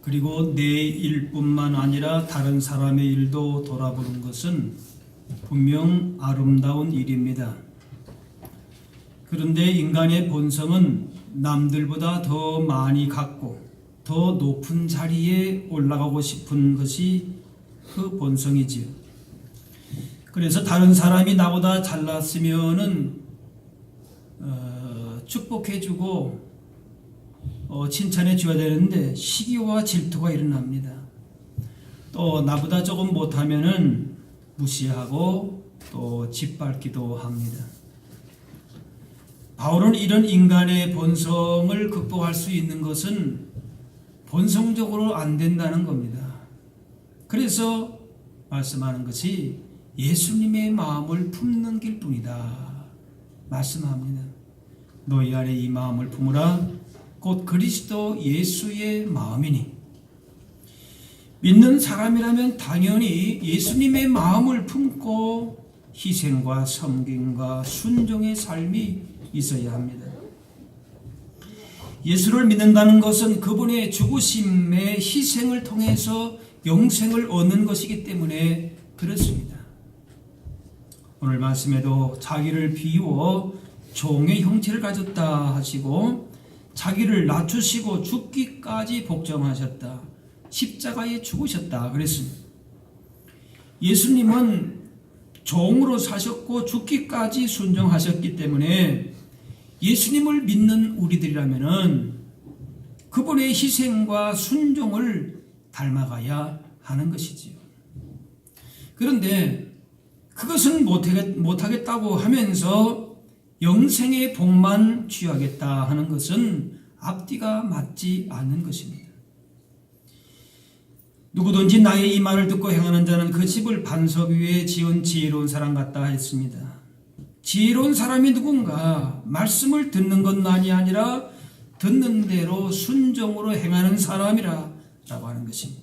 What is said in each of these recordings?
그리고 내 일뿐만 아니라 다른 사람의 일도 돌아보는 것은 분명 아름다운 일입니다. 그런데 인간의 본성은 남들보다 더 많이 갖고 더 높은 자리에 올라가고 싶은 것이 그 본성이지요. 그래서 다른 사람이 나보다 잘났으면은 축복해주고 칭찬해 줘야 되는데 시기와 질투가 일어납니다. 또 나보다 조금 못하면은 무시하고 또 짓밟기도 합니다. 바울은 이런 인간의 본성을 극복할 수 있는 것은 본성적으로 안 된다는 겁니다. 그래서 말씀하는 것이 예수님의 마음을 품는 길뿐이다 말씀합니다. 너희 안에 이 마음을 품으라 곧 그리스도 예수의 마음이니. 믿는 사람이라면 당연히 예수님의 마음을 품고 희생과 섬김과 순종의 삶이 있어야 합니다. 예수를 믿는다는 것은 그분의 죽으심의 희생을 통해서 영생을 얻는 것이기 때문에 그렇습니다. 오늘 말씀에도 자기를 비워 종의 형체를 가졌다 하시고 자기를 낮추시고 죽기까지 복종하셨다. 십자가에 죽으셨다 그랬습니다. 예수님은 종으로 사셨고 죽기까지 순종하셨기 때문에 예수님을 믿는 우리들이라면은 그분의 희생과 순종을 닮아가야 하는 것이지요. 그런데 그것은 못하겠다고 하면서 영생의 복만 취하겠다 하는 것은 앞뒤가 맞지 않는 것입니다. 누구든지 나의 이 말을 듣고 행하는 자는 그 집을 반석 위에 지은 지혜로운 사람 같다 했습니다. 지혜로운 사람이 누군가? 말씀을 듣는 것만이 아니라 듣는 대로 순종으로 행하는 사람이라 라고 하는 것입니다.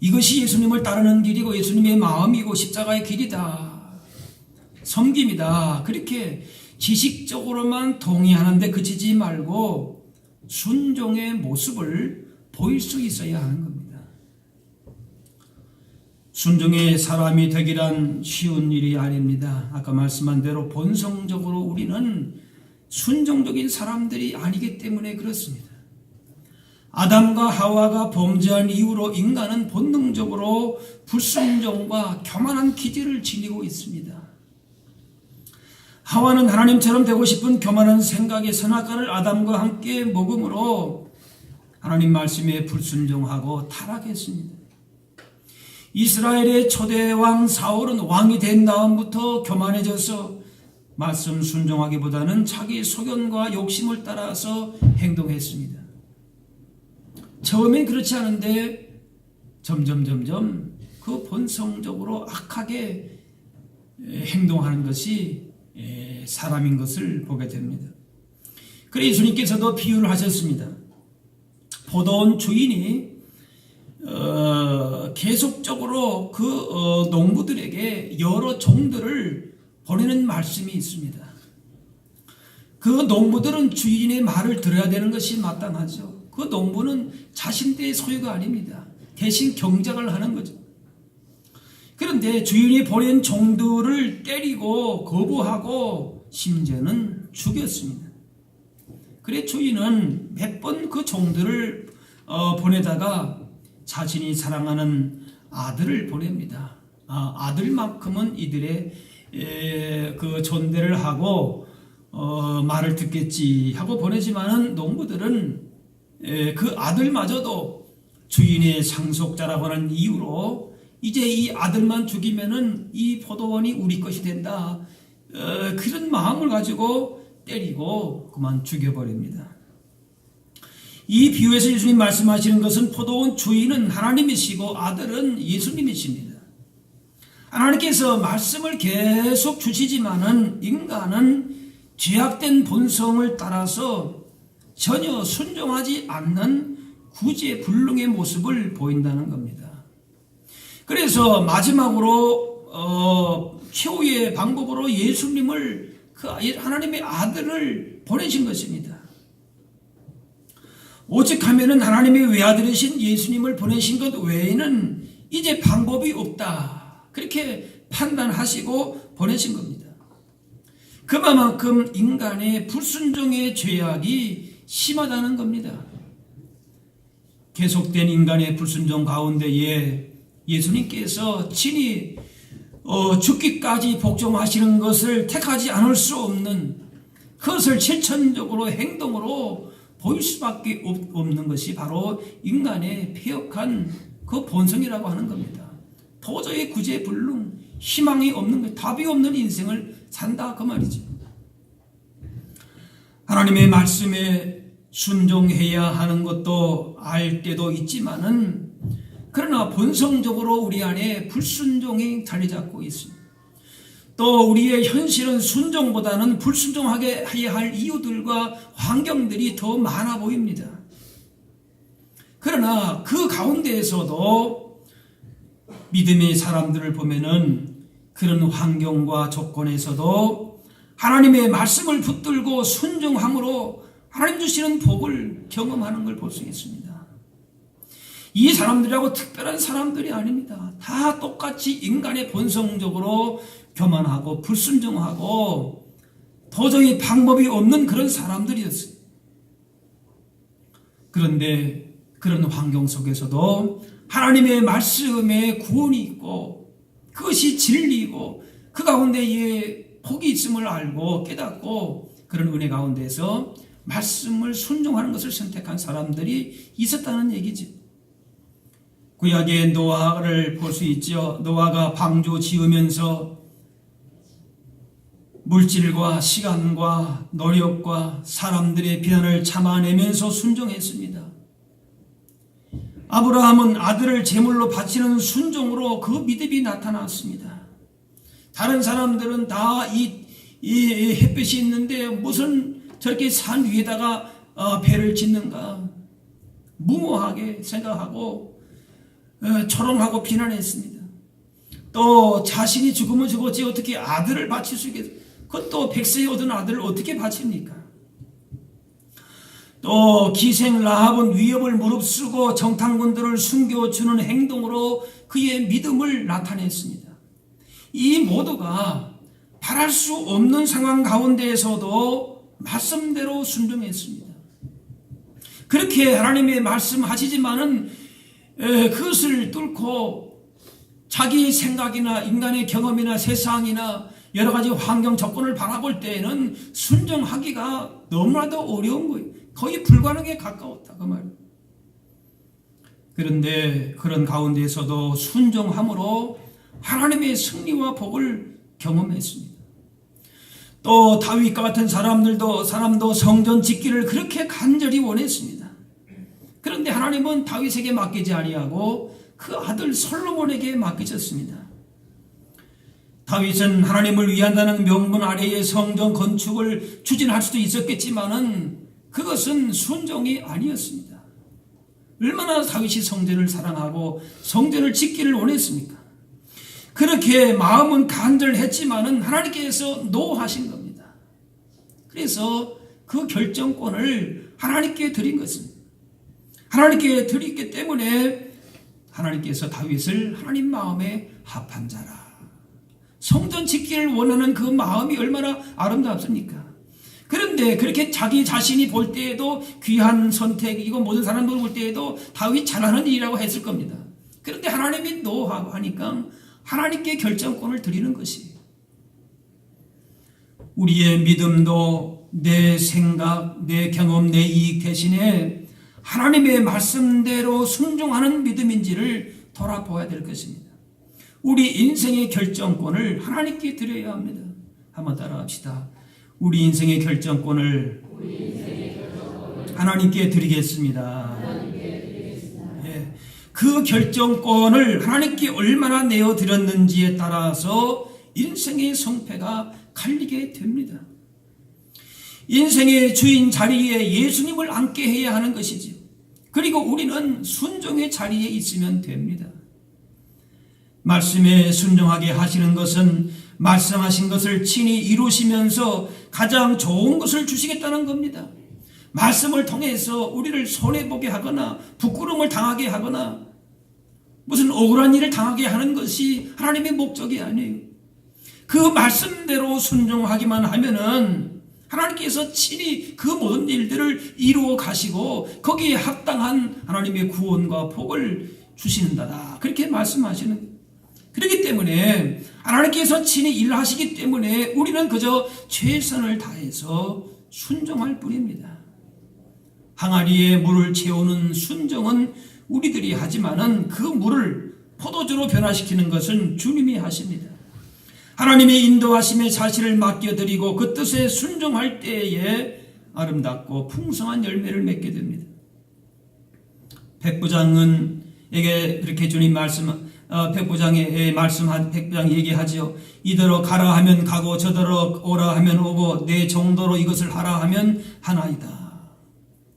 이것이 예수님을 따르는 길이고 예수님의 마음이고 십자가의 길이다. 섬김이다. 그렇게 지식적으로만 동의하는데 그치지 말고 순종의 모습을 보일 수 있어야 하는 겁니다. 순종의 사람이 되기란 쉬운 일이 아닙니다. 아까 말씀한 대로 본성적으로 우리는 순종적인 사람들이 아니기 때문에 그렇습니다. 아담과 하와가 범죄한 이후로 인간은 본능적으로 불순종과 교만한 기질을 지니고 있습니다. 하와는 하나님처럼 되고 싶은 교만한 생각의 선악과를 아담과 함께 먹음으로 하나님 말씀에 불순종하고 타락했습니다. 이스라엘의 초대 왕 사울은 왕이 된 다음부터 교만해져서 말씀 순종하기보다는 자기 소견과 욕심을 따라서 행동했습니다. 처음엔 그렇지 않은데 점점 그 본성적으로 악하게 행동하는 것이 사람인 것을 보게 됩니다. 그래서 예수님께서도 비유를 하셨습니다. 포도원 주인이 계속적으로 그 농부들에게 여러 종들을 보내는 말씀이 있습니다. 그 농부들은 주인의 말을 들어야 되는 것이 마땅하죠. 그 농부는 자신의 소유가 아닙니다. 대신 경작을 하는 거죠. 그런데 주인이 보낸 종들을 때리고 거부하고 심지어는 죽였습니다. 그래 주인은 몇 번 그 종들을 보내다가 자신이 사랑하는 아들을 보냅니다. 아들만큼은 이들의 그 존대를 하고 말을 듣겠지 하고 보내지만은 농부들은 그 아들마저도 주인의 상속자라고 하는 이유로 이제 이 아들만 죽이면은 이 포도원이 우리 것이 된다. 그런 마음을 가지고 때리고 그만 죽여버립니다. 이 비유에서 예수님 말씀하시는 것은 포도원 주인은 하나님이시고 아들은 예수님이십니다. 하나님께서 말씀을 계속 주시지만은 인간은 죄악된 본성을 따라서 전혀 순종하지 않는 구제불능의 모습을 보인다는 겁니다. 그래서 마지막으로 최후의 방법으로 예수님을 그 하나님의 아들을 보내신 것입니다. 오직 하면은 하나님의 외아들이신 예수님을 보내신 것 외에는 이제 방법이 없다. 그렇게 판단하시고 보내신 겁니다. 그만큼 인간의 불순종의 죄악이 심하다는 겁니다. 계속된 인간의 불순종 가운데에 예수님께서 친히 죽기까지 복종하시는 것을 택하지 않을 수 없는, 그것을 실천적으로 행동으로 보일 수밖에 없는 것이 바로 인간의 패역한 그 본성이라고 하는 겁니다. 도저히 구제불능, 희망이 없는 것, 답이 없는 인생을 산다 그 말이죠. 하나님의 말씀에 순종해야 하는 것도 알 때도 있지만은, 그러나 본성적으로 우리 안에 불순종이 자리 잡고 있습니다. 또 우리의 현실은 순종보다는 불순종하게 해야 할 이유들과 환경들이 더 많아 보입니다. 그러나 그 가운데에서도 믿음의 사람들을 보면은 그런 환경과 조건에서도 하나님의 말씀을 붙들고 순종함으로 하나님 주시는 복을 경험하는 걸 볼 수 있습니다. 이 사람들이라고 특별한 사람들이 아닙니다. 다 똑같이 인간의 본성적으로 교만하고 불순종하고 도저히 방법이 없는 그런 사람들이었어요. 그런데 그런 환경 속에서도 하나님의 말씀에 구원이 있고 그것이 진리이고 그 가운데에 복이 있음을 알고 깨닫고 그런 은혜 가운데서 말씀을 순종하는 것을 선택한 사람들이 있었다는 얘기죠. 구약의 노아를 볼 수 있죠. 노아가 방주 지으면서 물질과 시간과 노력과 사람들의 비난을 참아내면서 순종했습니다. 아브라함은 아들을 제물로 바치는 순종으로 그 믿음이 나타났습니다. 다른 사람들은 다 이 햇볕이 있는데 무슨 저렇게 산 위에다가 배를 짓는가 무모하게 생각하고 조롱하고 비난했습니다. 또 자신이 죽으면 죽었지 어떻게 아들을 바칠 수 있겠어요? 그것도 100세에 얻은 아들을 어떻게 바칩니까? 또 기생 라합은 위협을 무릅쓰고 정탐꾼들을 숨겨주는 행동으로 그의 믿음을 나타냈습니다. 이 모두가 바랄 수 없는 상황 가운데에서도 말씀대로 순종했습니다. 그렇게 하나님의 말씀하시지만은 그것을 뚫고 자기 생각이나 인간의 경험이나 세상이나 여러 가지 환경 조건을 바라볼 때에는 순종하기가 너무나도 어려운 거예요. 거의 불가능에 가까웠다 그 말이에요. 그런데 그런 가운데에서도 순종함으로 하나님의 승리와 복을 경험했습니다. 또 다윗과 같은 사람도 성전 짓기를 그렇게 간절히 원했습니다. 그런데 하나님은 다윗에게 맡기지 아니하고 그 아들 솔로몬에게 맡기셨습니다. 다윗은 하나님을 위한다는 명분 아래에 성전 건축을 추진할 수도 있었겠지만은 그것은 순종이 아니었습니다. 얼마나 다윗이 성전을 사랑하고 성전을 짓기를 원했습니까? 그렇게 마음은 간절했지만은 하나님께서 노하신 겁니다. 그래서 그 결정권을 하나님께 드린 것입니다. 하나님께 드렸기 때문에 하나님께서 다윗을 하나님 마음에 합한 자라. 성전 짓기를 원하는 그 마음이 얼마나 아름답습니까? 그런데 그렇게 자기 자신이 볼 때에도 귀한 선택이고 모든 사람들 볼 때에도 다윗 잘하는 일이라고 했을 겁니다. 그런데 하나님이 노하고 하니까 하나님께 결정권을 드리는 것이 우리의 믿음도 내 생각, 내 경험, 내 이익 대신에 하나님의 말씀대로 순종하는 믿음인지를 돌아보아야 될 것입니다. 우리 인생의 결정권을 하나님께 드려야 합니다. 한번 따라합시다. 우리 인생의 결정권을 하나님께 드리겠습니다. 예. 그 결정권을 하나님께 얼마나 내어드렸는지에 따라서 인생의 성패가 갈리게 됩니다. 인생의 주인 자리에 예수님을 앉게 해야 하는 것이지요. 그리고 우리는 순종의 자리에 있으면 됩니다. 말씀에 순종하게 하시는 것은 말씀하신 것을 친히 이루시면서 가장 좋은 것을 주시겠다는 겁니다. 말씀을 통해서 우리를 손해보게 하거나 부끄러움을 당하게 하거나 무슨 억울한 일을 당하게 하는 것이 하나님의 목적이 아니에요. 그 말씀대로 순종하기만 하면은 하나님께서 친히 그 모든 일들을 이루어 가시고 거기에 합당한 하나님의 구원과 복을 주시는다다. 그렇게 말씀하시는 거예요. 그렇기 때문에 하나님께서 친히 일하시기 때문에 우리는 그저 최선을 다해서 순종할 뿐입니다. 항아리에 물을 채우는 순종은 우리들이 하지만은 그 물을 포도주로 변화시키는 것은 주님이 하십니다. 하나님의 인도하심에 자신을 맡겨드리고 그 뜻에 순종할 때에 아름답고 풍성한 열매를 맺게 됩니다. 백부장에게 그렇게 주님 백부장이 얘기하지요. 이대로 가라 하면 가고 저대로 오라 하면 오고 내 정도로 이것을 하라 하면 하나이다.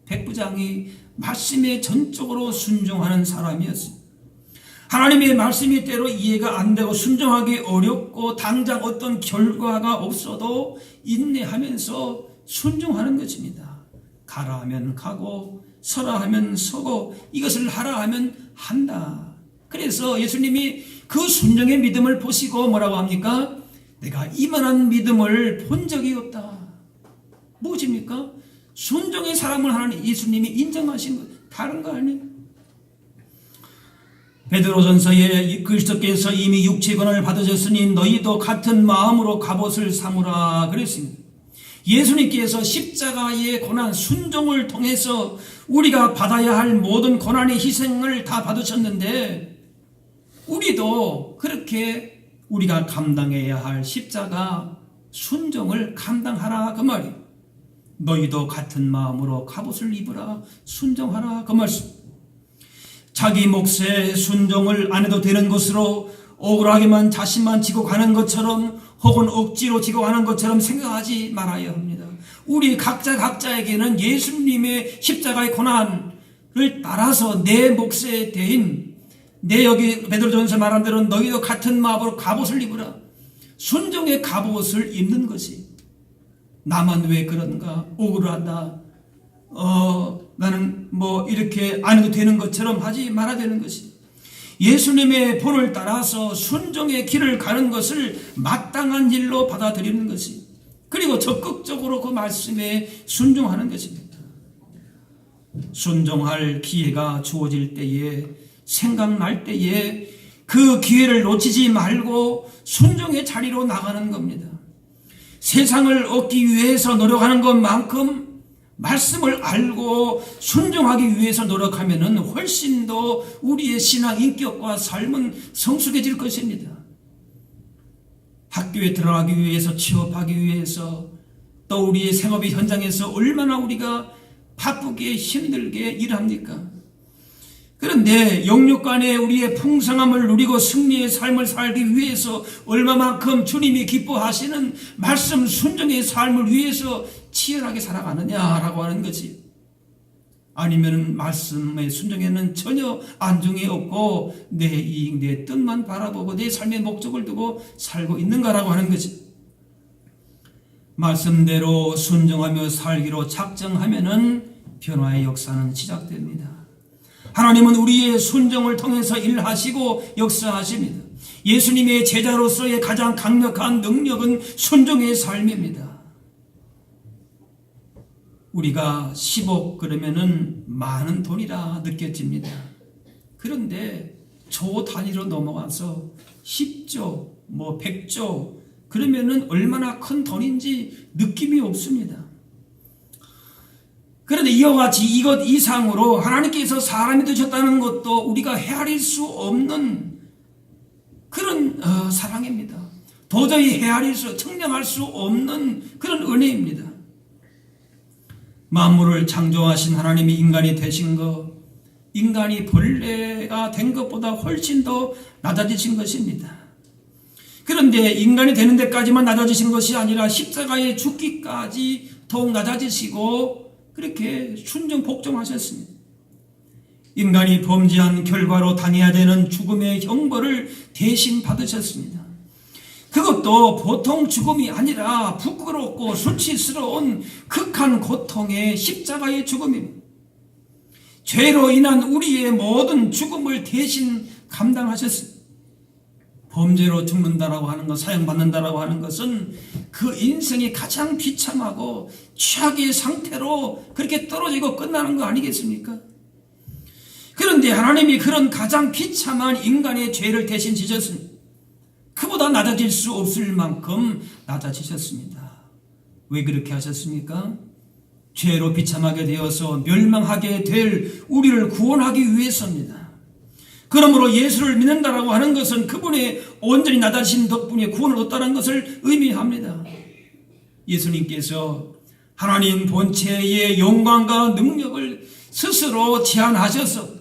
백부장이 말씀에 전적으로 순종하는 사람이었습니다. 하나님의 말씀이 때로 이해가 안 되고 순종하기 어렵고 당장 어떤 결과가 없어도 인내하면서 순종하는 것입니다. 가라 하면 가고 서라 하면 서고 이것을 하라 하면 한다. 그래서 예수님이 그 순종의 믿음을 보시고 뭐라고 합니까? 내가 이만한 믿음을 본 적이 없다. 무엇입니까? 순종의 사람을 하나님 예수님이 인정하신 것 다른 거 아니에요? 베드로전서에 그리스도께서 이미 육체의 권한을 받으셨으니 너희도 같은 마음으로 갑옷을 삼으라 그랬습니다. 예수님께서 십자가의 고난 순종을 통해서 우리가 받아야 할 모든 고난의 희생을 다 받으셨는데 우리도 그렇게 우리가 감당해야 할 십자가 순종을 감당하라 그 말이에요. 너희도 같은 마음으로 갑옷을 입으라 순종하라 그 말씀. 자기 몫의 순종을 안 해도 되는 것으로 억울하게만 자신만 지고 가는 것처럼 혹은 억지로 지고 가는 것처럼 생각하지 말아야 합니다. 우리 각자에게는 예수님의 십자가의 고난을 따라서 내 몫에 대인 내 여기 베드로전서 말한 대로 너희도 같은 마음으로 갑옷을 입으라. 순종의 갑옷을 입는 것이 나만 왜 그런가 억울하다 나는 뭐 이렇게 안 해도 되는 것처럼 하지 말아야 되는 것이 예수님의 본을 따라서 순종의 길을 가는 것을 마땅한 일로 받아들이는 것이 그리고 적극적으로 그 말씀에 순종하는 것입니다. 순종할 기회가 주어질 때에 생각날 때에 그 기회를 놓치지 말고 순종의 자리로 나가는 겁니다. 세상을 얻기 위해서 노력하는 것만큼 말씀을 알고 순종하기 위해서 노력하면 훨씬 더 우리의 신앙 인격과 삶은 성숙해질 것입니다. 학교에 들어가기 위해서 취업하기 위해서 또 우리의 생업의 현장에서 얼마나 우리가 바쁘게 힘들게 일합니까? 그런데 영육간에 우리의 풍성함을 누리고 승리의 삶을 살기 위해서 얼마만큼 주님이 기뻐하시는 말씀 순종의 삶을 위해서 치열하게 살아가느냐라고 하는 거지. 아니면 말씀의 순종에는 전혀 안중이 없고 내 이익, 내 뜻만 바라보고 내 삶의 목적을 두고 살고 있는가라고 하는 거지. 말씀대로 순종하며 살기로 작정하면은 변화의 역사는 시작됩니다. 하나님은 우리의 순종을 통해서 일하시고 역사하십니다. 예수님의 제자로서의 가장 강력한 능력은 순종의 삶입니다. 우리가 10억 그러면은 많은 돈이라 느껴집니다. 그런데 조 단위로 넘어가서 10조, 100조 그러면은 얼마나 큰 돈인지 느낌이 없습니다. 그런데 이와 같이 이것 이상으로 하나님께서 사람이 되셨다는 것도 우리가 헤아릴 수 없는 그런 사랑입니다. 도저히 측량할 수 없는 그런 은혜입니다. 만물을 창조하신 하나님이 인간이 되신 것, 인간이 벌레가 된 것보다 훨씬 더 낮아지신 것입니다. 그런데 인간이 되는 데까지만 낮아지신 것이 아니라 십자가에 죽기까지 더욱 낮아지시고 그렇게 순종 복종하셨습니다. 인간이 범죄한 결과로 당해야 되는 죽음의 형벌을 대신 받으셨습니다. 그것도 보통 죽음이 아니라 부끄럽고 수치스러운 극한 고통의 십자가의 죽음입니다. 죄로 인한 우리의 모든 죽음을 대신 감당하셨습니다. 범죄로 죽는다라고 하는 것, 사형받는다라고 하는 것은 그 인생이 가장 비참하고 최악의 상태로 그렇게 떨어지고 끝나는 거 아니겠습니까? 그런데 하나님이 그런 가장 비참한 인간의 죄를 대신 지셨습니다. 그보다 낮아질 수 없을 만큼 낮아지셨습니다. 왜 그렇게 하셨습니까? 죄로 비참하게 되어서 멸망하게 될 우리를 구원하기 위해서입니다. 그러므로 예수를 믿는다라고 하는 것은 그분의 온전히 낮아진 덕분에 구원을 얻다는 것을 의미합니다. 예수님께서 하나님 본체의 영광과 능력을 스스로 제한하셔서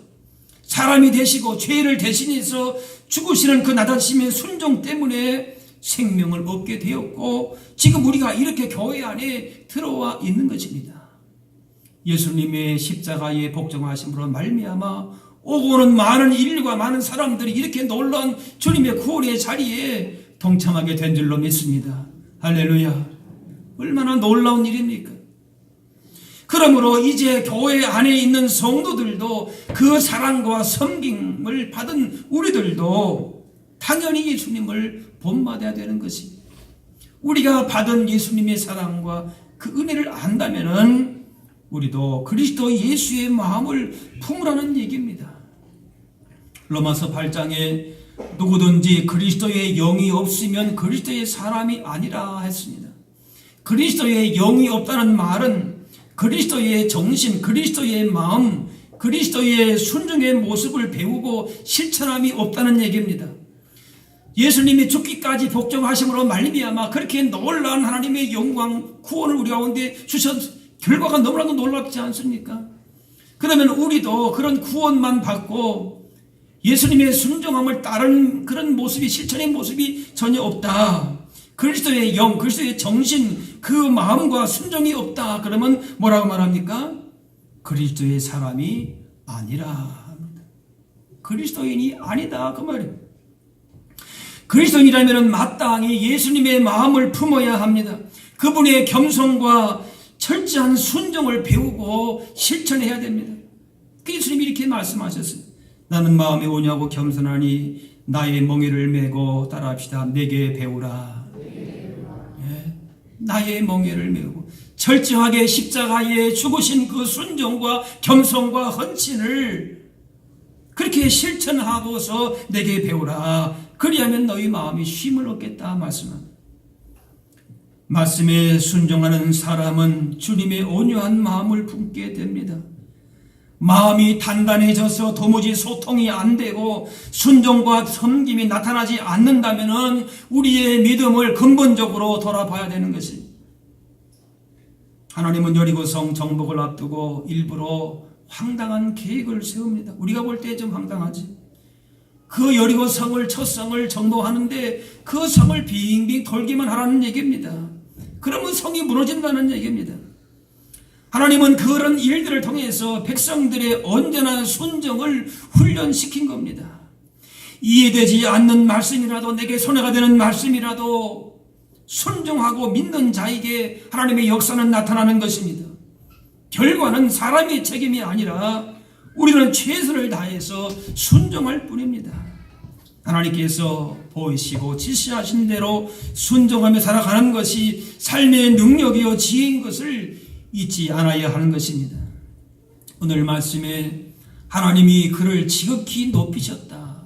사람이 되시고 죄를 대신해서 죽으시는 그 낮아짐의 순종 때문에 생명을 얻게 되었고 지금 우리가 이렇게 교회 안에 들어와 있는 것입니다. 예수님의 십자가의 복종하심으로 말미암아 오고 오는 많은 인류가 많은 사람들이 이렇게 놀라운 주님의 구원의 자리에 동참하게 된 줄로 믿습니다. 할렐루야. 얼마나 놀라운 일입니까? 그러므로 이제 교회 안에 있는 성도들도 그 사랑과 섬김을 받은 우리들도 당연히 예수님을 본받아야 되는 것입니다. 우리가 받은 예수님의 사랑과 그 은혜를 안다면은 우리도 그리스도 예수의 마음을 품으라는 얘기입니다. 로마서 8장에 누구든지 그리스도의 영이 없으면 그리스도의 사람이 아니라 했습니다. 그리스도의 영이 없다는 말은 그리스도의 정신, 그리스도의 마음, 그리스도의 순종의 모습을 배우고 실천함이 없다는 얘기입니다. 예수님이 죽기까지 복종하심으로 말미암아 그렇게 놀라운 하나님의 영광, 구원을 우리 가운데 주셨 결과가 너무나도 놀랍지 않습니까? 그러면 우리도 그런 구원만 받고 예수님의 순종함을 따른 그런 모습이 실천의 모습이 전혀 없다. 그리스도의 영, 그리스도의 정신, 그 마음과 순종이 없다. 그러면 뭐라고 말합니까? 그리스도의 사람이 아니라. 그리스도인이 아니다. 그 말이에요. 그리스도인이라면 마땅히 예수님의 마음을 품어야 합니다. 그분의 겸손과 철저한 순종을 배우고 실천해야 됩니다. 예수님이 이렇게 말씀하셨어요. 나는 마음이 온유하고 겸손하니 나의 멍에를 메고 따라합시다. 내게 배우라. 나의 멍에를 메고 철저하게 십자가에 죽으신 그 순종과 겸손과 헌신을 그렇게 실천하고서 내게 배우라. 그리하면 너희 마음이 쉼을 얻겠다 말씀합니다. 말씀에 순종하는 사람은 주님의 온유한 마음을 품게 됩니다. 마음이 단단해져서 도무지 소통이 안 되고 순종과 섬김이 나타나지 않는다면 우리의 믿음을 근본적으로 돌아봐야 되는 것입니다. 하나님은 여리고성 정복을 앞두고 일부러 황당한 계획을 세웁니다. 우리가 볼 때 좀 황당하지. 그 여리고성을 첫 성을 정복하는데 그 성을 빙빙 돌기만 하라는 얘기입니다. 그러면 성이 무너진다는 얘기입니다. 하나님은 그런 일들을 통해서 백성들의 온전한 순종을 훈련시킨 겁니다. 이해되지 않는 말씀이라도 내게 손해가 되는 말씀이라도 순종하고 믿는 자에게 하나님의 역사는 나타나는 것입니다. 결과는 사람의 책임이 아니라 우리는 최선을 다해서 순종할 뿐입니다. 하나님께서 보이시고 지시하신 대로 순종하며 살아가는 것이 삶의 능력이요 지혜인 것을 잊지 않아야 하는 것입니다. 오늘 말씀에 하나님이 그를 지극히 높이셨다.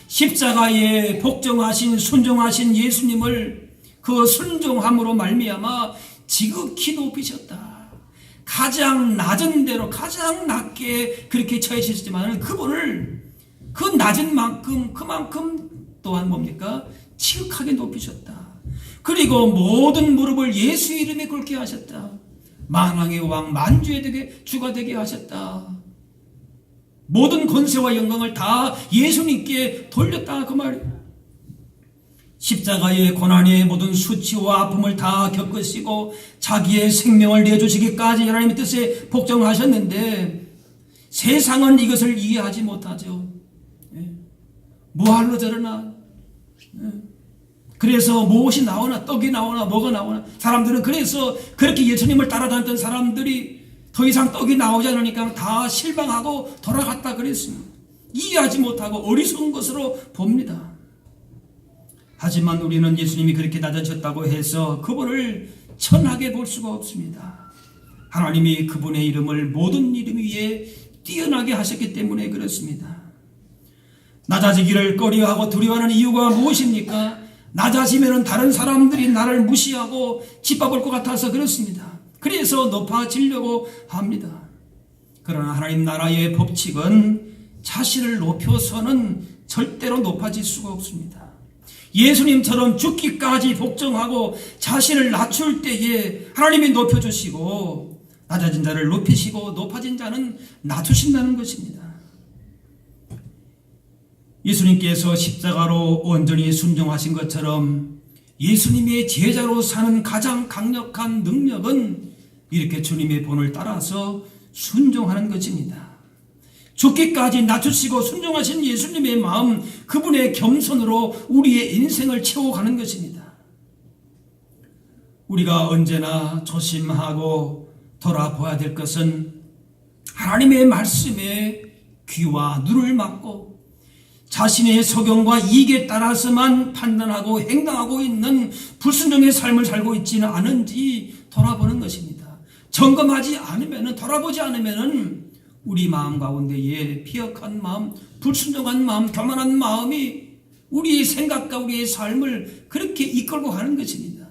십자가에 복종하신 순종하신 예수님을 그 순종함으로 말미암아 지극히 높이셨다. 가장 낮은 대로 가장 낮게 그렇게 처하셨지만 그분을 그 낮은 만큼 그만큼 또한 뭡니까? 지극하게 높이셨다. 그리고 모든 무릎을 예수 이름에 꿇게 하셨다. 만왕의 왕 만주의 주가 되게 하셨다. 모든 권세와 영광을 다 예수님께 돌렸다 그 말이에요. 십자가의 고난의 모든 수치와 아픔을 다 겪으시고 자기의 생명을 내주시기까지 하나님의 뜻에 복종하셨는데 세상은 이것을 이해하지 못하죠. 뭐하러 저러나 그래서 무엇이 나오나, 떡이 나오나 뭐가 나오나, 사람들은 그래서 그렇게 예수님을 따라다녔던 사람들이 더 이상 떡이 나오지 않으니까 다 실망하고 돌아갔다 그랬습니다. 이해하지 못하고 어리석은 것으로 봅니다. 하지만 우리는 예수님이 그렇게 낮아졌다고 해서 그분을 천하게 볼 수가 없습니다. 하나님이 그분의 이름을 모든 이름 위에 뛰어나게 하셨기 때문에 그렇습니다. 낮아지기를 꺼려하고 두려워하는 이유가 무엇입니까? 낮아지면 다른 사람들이 나를 무시하고 짓밟을 것 같아서 그렇습니다. 그래서 높아지려고 합니다. 그러나 하나님 나라의 법칙은 자신을 높여서는 절대로 높아질 수가 없습니다. 예수님처럼 죽기까지 복종하고 자신을 낮출 때에 하나님이 높여주시고 낮아진 자를 높이시고 높아진 자는 낮추신다는 것입니다. 예수님께서 십자가로 온전히 순종하신 것처럼 예수님의 제자로 사는 가장 강력한 능력은 이렇게 주님의 본을 따라서 순종하는 것입니다. 죽기까지 낮추시고 순종하신 예수님의 마음, 그분의 겸손으로 우리의 인생을 채워가는 것입니다. 우리가 언제나 조심하고 돌아보아야 될 것은 하나님의 말씀에 귀와 눈을 막고 자신의 소견과 이익에 따라서만 판단하고 행동하고 있는 불순종의 삶을 살고 있지는 않은지 돌아보는 것입니다. 점검하지 않으면, 돌아보지 않으면 우리 마음 가운데에 피역한 마음, 불순종한 마음, 교만한 마음이 우리의 생각과 우리의 삶을 그렇게 이끌고 가는 것입니다.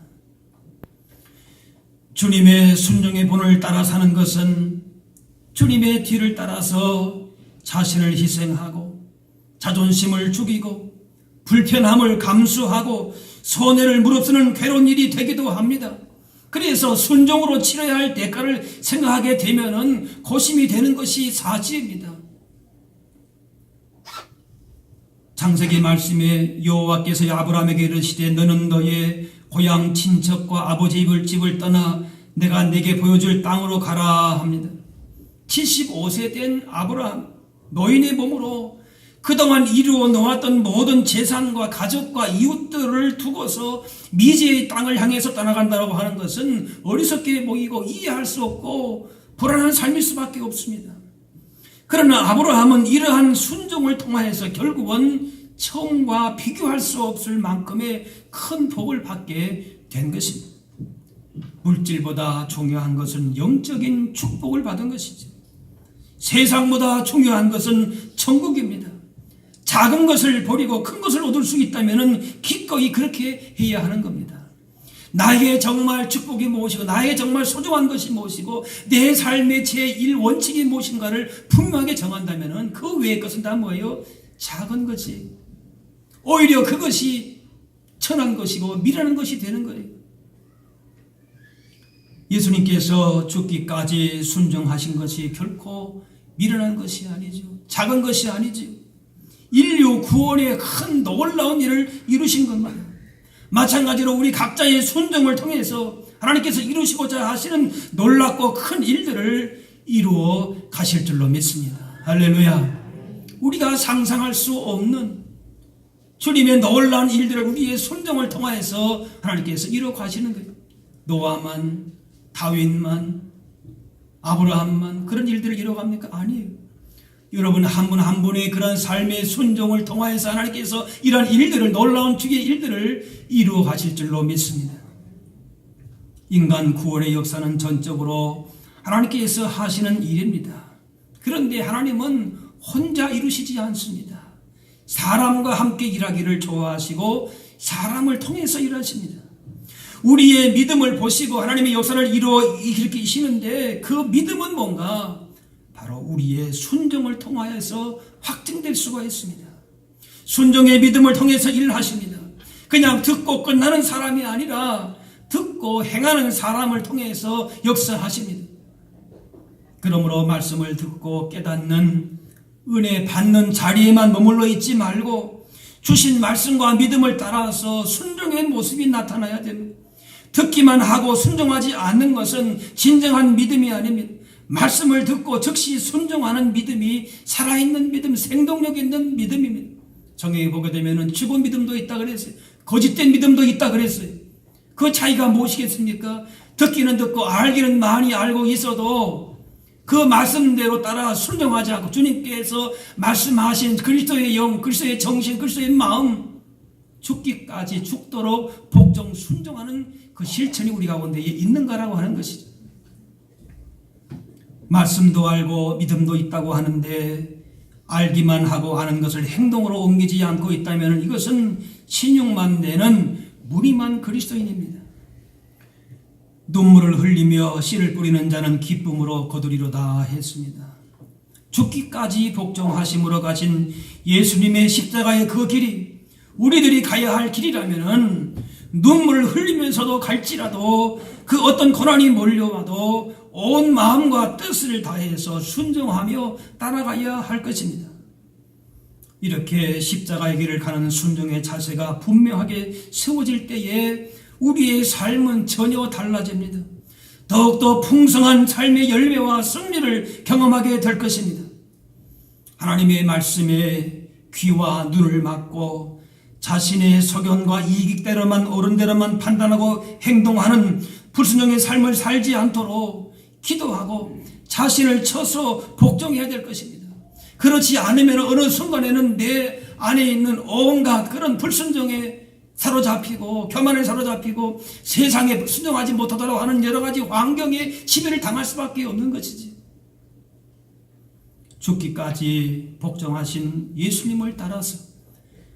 주님의 순종의 본을 따라 사는 것은 주님의 뒤를 따라서 자신을 희생하고 자존심을 죽이고 불편함을 감수하고 손해를 무릅쓰는 괴로운 일이 되기도 합니다. 그래서 순종으로 치러야 할 대가를 생각하게 되면은 고심이 되는 것이 사실입니다. 창세기 말씀에 여호와께서 아브라함에게 이르시되 너는 너의 고향 친척과 아버지 집을 떠나 내가 내게 보여줄 땅으로 가라 합니다. 75세 된 아브라함, 노인의 몸으로 그동안 이루어 놓았던 모든 재산과 가족과 이웃들을 두고서 미지의 땅을 향해서 떠나간다고 하는 것은 어리석게 보이고 이해할 수 없고 불안한 삶일 수밖에 없습니다. 그러나 아브라함은 이러한 순종을 통하여서 결국은 처음과 비교할 수 없을 만큼의 큰 복을 받게 된 것입니다. 물질보다 중요한 것은 영적인 축복을 받은 것이죠. 세상보다 중요한 것은 천국입니다. 작은 것을 버리고 큰 것을 얻을 수 있다면 기꺼이 그렇게 해야 하는 겁니다. 나에게 정말 축복이 무엇이고 나에게 정말 소중한 것이 무엇이고 내 삶의 제1 원칙이 무엇인가를 분명하게 정한다면 그 외의 것은 다 뭐예요? 작은 것이 오히려 그것이 천한 것이고 미련한 것이 되는 거예요. 예수님께서 죽기까지 순종하신 것이 결코 미련한 것이 아니죠. 작은 것이 아니죠. 인류 구원의 큰 놀라운 일을 이루신 겁니다. 마찬가지로 우리 각자의 순종을 통해서 하나님께서 이루시고자 하시는 놀랍고 큰 일들을 이루어 가실 줄로 믿습니다. 할렐루야. 우리가 상상할 수 없는 주님의 놀라운 일들을 우리의 순종을 통해서 하나님께서 이루어 가시는 거예요. 노아만, 다윗만, 아브라함만 그런 일들을 이루어 갑니까? 아니에요. 여러분 한 분 한 분의 그런 삶의 순종을 통하여서 하나님께서 이러한 일들을, 놀라운 주의 일들을 이루어 가실 줄로 믿습니다. 인간 구원의 역사는 전적으로 하나님께서 하시는 일입니다. 그런데 하나님은 혼자 이루시지 않습니다. 사람과 함께 일하기를 좋아하시고 사람을 통해서 일하십니다. 우리의 믿음을 보시고 하나님의 역사를 이루어 일으키시는데 그 믿음은 뭔가? 바로 우리의 순종을 통하여서 확증될 수가 있습니다. 순종의 믿음을 통해서 일을 하십니다. 그냥 듣고 끝나는 사람이 아니라 듣고 행하는 사람을 통해서 역사하십니다. 그러므로 말씀을 듣고 깨닫는 은혜 받는 자리에만 머물러 있지 말고 주신 말씀과 믿음을 따라서 순종의 모습이 나타나야 됩니다. 듣기만 하고 순종하지 않는 것은 진정한 믿음이 아닙니다. 말씀을 듣고 즉시 순종하는 믿음이 살아있는 믿음, 생동력 있는 믿음입니다. 성경에 보게 되면 죽은 믿음도 있다 그랬어요. 거짓된 믿음도 있다 그랬어요. 그 차이가 무엇이겠습니까? 듣기는 듣고 알기는 많이 알고 있어도 그 말씀대로 따라 순종하지 않고 주님께서 말씀하신 그리스도의 영, 그리스도의 정신, 그리스도의 마음 죽기까지 죽도록 복종 순종하는 그 실천이 우리 가운데 있는가라고 하는 것이죠. 말씀도 알고 믿음도 있다고 하는데 알기만 하고 아는 것을 행동으로 옮기지 않고 있다면 이것은 신용만 내는 무림한 그리스도인입니다. 눈물을 흘리며 씨를 뿌리는 자는 기쁨으로 거두리로다 했습니다. 죽기까지 복종하심으로 가신 예수님의 십자가의 그 길이 우리들이 가야 할 길이라면 눈물을 흘리면서도 갈지라도 그 어떤 고난이 몰려와도 온 마음과 뜻을 다해서 순종하며 따라가야 할 것입니다. 이렇게 십자가의 길을 가는 순종의 자세가 분명하게 세워질 때에 우리의 삶은 전혀 달라집니다. 더욱더 풍성한 삶의 열매와 승리를 경험하게 될 것입니다. 하나님의 말씀에 귀와 눈을 막고 자신의 소견과 이익대로만 옳은 대로만 판단하고 행동하는 불순종의 삶을 살지 않도록 기도하고 자신을 쳐서 복종해야 될 것입니다. 그렇지 않으면 어느 순간에는 내 안에 있는 온갖 그런 불순종에 사로잡히고 교만에 사로잡히고 세상에 순종하지 못하도록 하는 여러 가지 환경에 지배를 당할 수밖에 없는 것이지. 죽기까지 복종하신 예수님을 따라서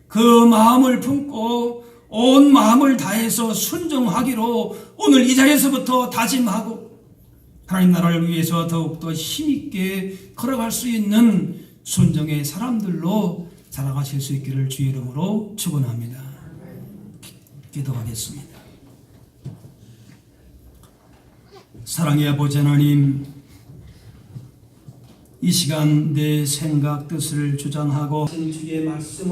그 마음을 품고 온 마음을 다해서 순종하기로 오늘 이 자리에서부터 다짐하고 하나님 나라를 위해서 더욱더 힘있게 걸어갈 수 있는 순종의 사람들로 살아가실 수 있기를 주의 이름으로 축원합니다. 기도하겠습니다. 사랑의 아버지 하나님, 이 시간 내 생각 뜻을 주장하고 주의 말씀을